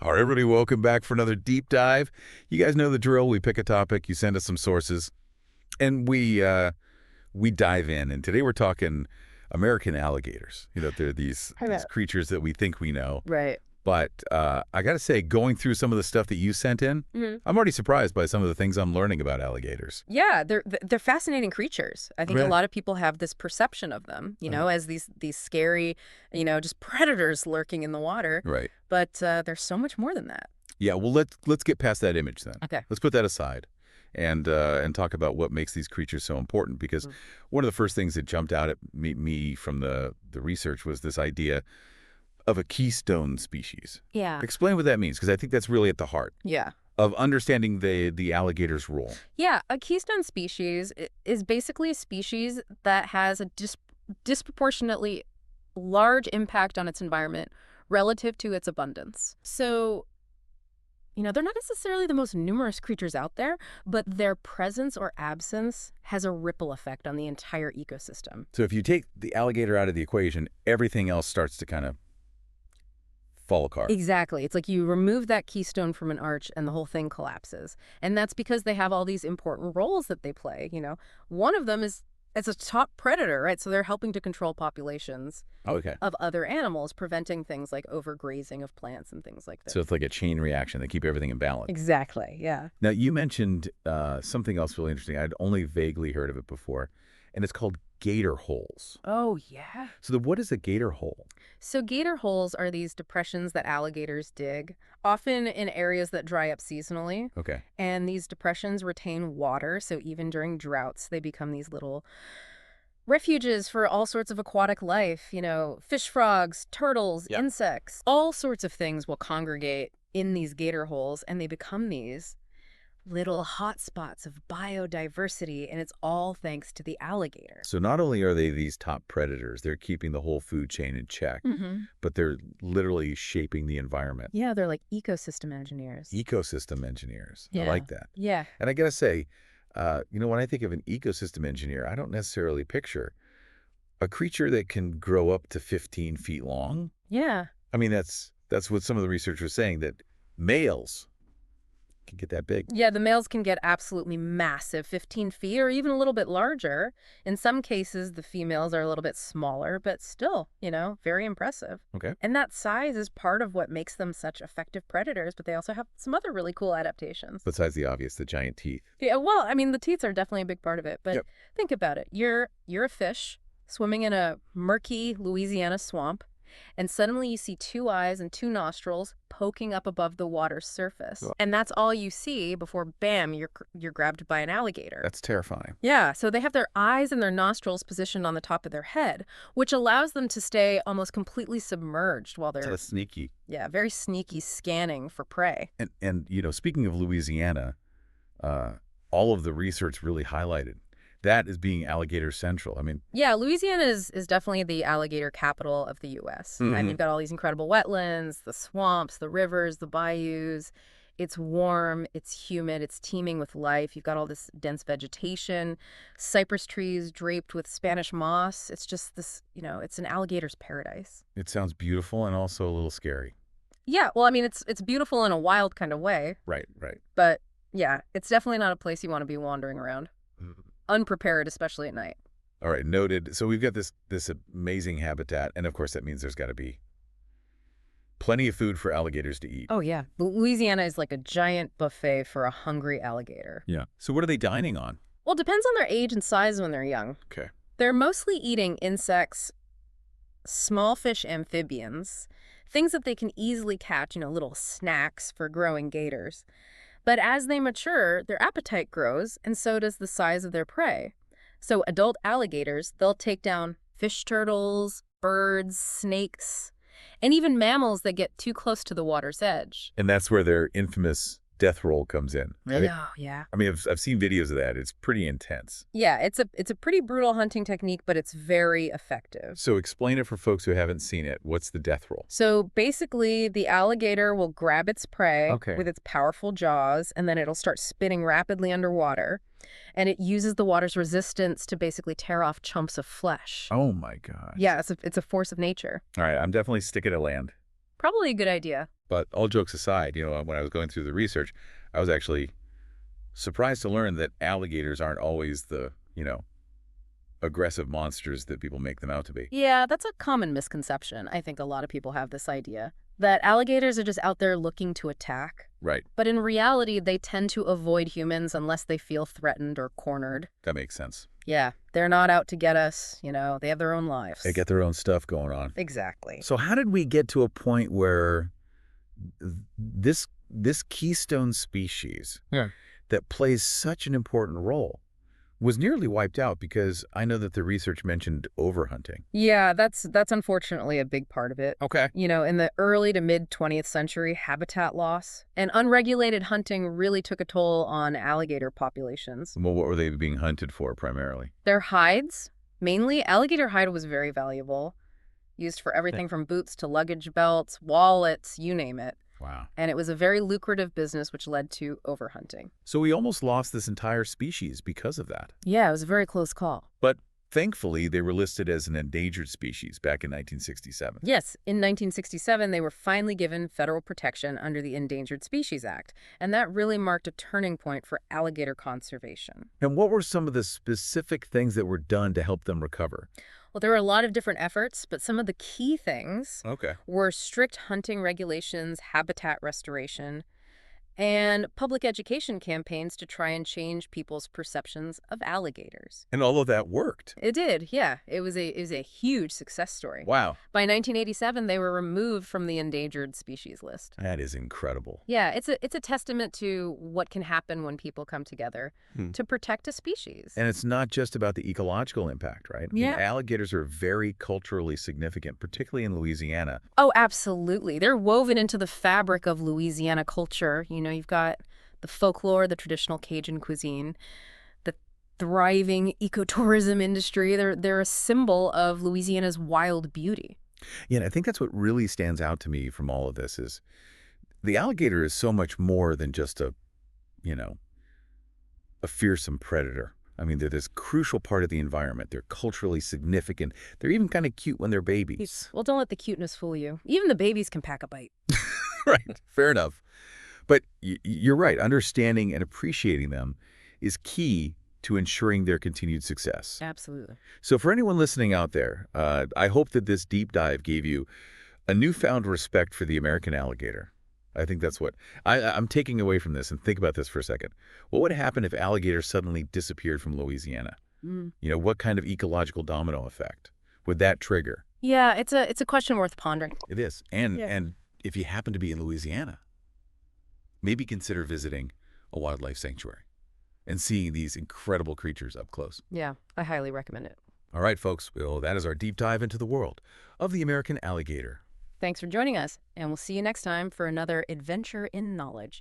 All right, everybody, welcome back for another deep dive. You guys know the drill. We pick a topic, you send us some sources, and we dive in. And today we're talking American alligators. You know, they're these creatures that we think we know. Right. But I got to say, going through some of the stuff that you sent in, I'm already surprised by some of the things I'm learning about alligators. Yeah, they're fascinating creatures. I think Yeah. a lot of people have this perception of them, as these scary, just predators lurking in the water. Right. But there's so much more than that. Yeah, well, let's get past that image then. Okay. Let's put that aside and talk about what makes these creatures so important. Because one of the first things that jumped out at me from the research was this idea of a keystone species. Yeah. Explain what that means, because I think that's really at the heart Yeah. of understanding the alligator's role. Yeah, a keystone species is basically a species that has a disproportionately large impact on its environment relative to its abundance. So, they're not necessarily the most numerous creatures out there, but their presence or absence has a ripple effect on the entire ecosystem. So if you take the alligator out of the equation, everything else starts to kind of fall apart. Exactly. It's like you remove that keystone from an arch and the whole thing collapses. And that's because they have all these important roles that they play. One of them is as a top predator, right? So they're helping to control populations of other animals, preventing things like overgrazing of plants and things like that. So it's like a chain reaction. They keep everything in balance. Exactly. Yeah. Now, you mentioned something else really interesting. I'd only vaguely heard of it before, and it's called gator holes. Oh, yeah. So what is a gator hole? So gator holes are these depressions that alligators dig, often in areas that dry up seasonally. Okay. And these depressions retain water, so even during droughts, they become these little refuges for all sorts of aquatic life. Fish frogs, turtles, insects, all sorts of things will congregate in these gator holes, and they become these little hotspots of biodiversity, and it's all thanks to the alligator. So not only are they these top predators, they're keeping the whole food chain in check, but they're literally shaping the environment. Yeah, they're like ecosystem engineers. Ecosystem engineers. Yeah. I like that. Yeah. And I got to say, when I think of an ecosystem engineer, I don't necessarily picture a creature that can grow up to 15 feet long. Yeah. I mean, that's what some of the research was saying, that males can get that big. Yeah, the males can get absolutely massive, 15 feet or even a little bit larger. In some cases, the females are a little bit smaller, but still, very impressive. Okay. And that size is part of what makes them such effective predators, but they also have some other really cool adaptations. Besides the obvious, the giant teeth. Yeah, well, I mean, the teeth are definitely a big part of it, but think about it. You're a fish swimming in a murky Louisiana swamp, and suddenly you see two eyes and two nostrils poking up above the water's surface. And that's all you see before, bam, you're grabbed by an alligator. That's terrifying. Yeah, so they have their eyes and their nostrils positioned on the top of their head, which allows them to stay almost completely submerged while they're That's sneaky. Yeah, very sneaky, scanning for prey. And speaking of Louisiana, all of the research really highlighted that as being alligator central. I mean, yeah, Louisiana is definitely the alligator capital of the U.S. And you've got all these incredible wetlands, the swamps, the rivers, the bayous. It's warm, it's humid, it's teeming with life. You've got all this dense vegetation, cypress trees draped with Spanish moss. It's just this, it's an alligator's paradise. It sounds beautiful and also a little scary. Yeah, well, I mean, it's beautiful in a wild kind of way. Right. But yeah, it's definitely not a place you want to be wandering around. Unprepared, especially at night. All right, noted. So we've got this amazing habitat, and of course that means there's got to be plenty of food for alligators to eat. Oh, yeah. Louisiana is like a giant buffet for a hungry alligator. Yeah. So what are they dining on? Well, it depends on their age and size when they're young. Okay. They're mostly eating insects, small fish, amphibians, things that they can easily catch, little snacks for growing gators. But as they mature, their appetite grows, and so does the size of their prey. So adult alligators, they'll take down fish turtles, birds, snakes, and even mammals that get too close to the water's edge. And that's where their infamous death roll comes in. Right? Oh, yeah. I mean, I've seen videos of that. It's pretty intense. Yeah, it's a pretty brutal hunting technique, but it's very effective. So explain it for folks who haven't seen it. What's the death roll? So basically, the alligator will grab its prey with its powerful jaws, and then it'll start spinning rapidly underwater. And it uses the water's resistance to basically tear off chunks of flesh. Oh, my gosh. Yeah, it's a force of nature. All right, I'm definitely sticking to land. Probably a good idea. But all jokes aside, when I was going through the research, I was actually surprised to learn that alligators aren't always the, aggressive monsters that people make them out to be. Yeah, that's a common misconception. I think a lot of people have this idea that alligators are just out there looking to attack. Right. But in reality, they tend to avoid humans unless they feel threatened or cornered. That makes sense. Yeah, they're not out to get us. They have their own lives. They get their own stuff going on. Exactly. So how did we get to a point where this keystone species that plays such an important role was nearly wiped out? Because I know that the research mentioned overhunting. Yeah, that's unfortunately a big part of it. Okay. In the early to mid 20th century, habitat loss and unregulated hunting really took a toll on alligator populations. Well, what were they being hunted for primarily? Their hides, mainly, alligator hide was very valuable, used for everything from boots to luggage belts, wallets, you name it. Wow. And it was a very lucrative business, which led to overhunting. So we almost lost this entire species because of that. Yeah, it was a very close call. But thankfully, they were listed as an endangered species back in 1967. Yes, in 1967, they were finally given federal protection under the Endangered Species Act, and that really marked a turning point for alligator conservation. And what were some of the specific things that were done to help them recover? Well, there were a lot of different efforts, but some of the key things Okay. were strict hunting regulations, habitat restoration, and public education campaigns to try and change people's perceptions of alligators. And all of that worked. It did, yeah. It was a huge success story. Wow. By 1987, they were removed from the endangered species list. That is incredible. Yeah, it's a testament to what can happen when people come together to protect a species. And it's not just about the ecological impact, right? Yeah. Alligators are very culturally significant, particularly in Louisiana. Oh, absolutely. They're woven into the fabric of Louisiana culture. You've got the folklore, the traditional Cajun cuisine, the thriving ecotourism industry. They're a symbol of Louisiana's wild beauty. Yeah, and I think that's what really stands out to me from all of this is the alligator is so much more than just a fearsome predator. I mean, they're this crucial part of the environment. They're culturally significant. They're even kind of cute when they're babies. Well, don't let the cuteness fool you. Even the babies can pack a bite. Right. Fair enough. But you're right. Understanding and appreciating them is key to ensuring their continued success. Absolutely. So for anyone listening out there, I hope that this deep dive gave you a newfound respect for the American alligator. I think that's what I'm taking away from this. And think about this for a second. What would happen if alligators suddenly disappeared from Louisiana? What kind of ecological domino effect would that trigger? Yeah, it's a question worth pondering. It is. And if you happen to be in Louisiana, maybe consider visiting a wildlife sanctuary and seeing these incredible creatures up close. Yeah, I highly recommend it. All right, folks. Well, that is our deep dive into the world of the American alligator. Thanks for joining us, and we'll see you next time for another adventure in knowledge.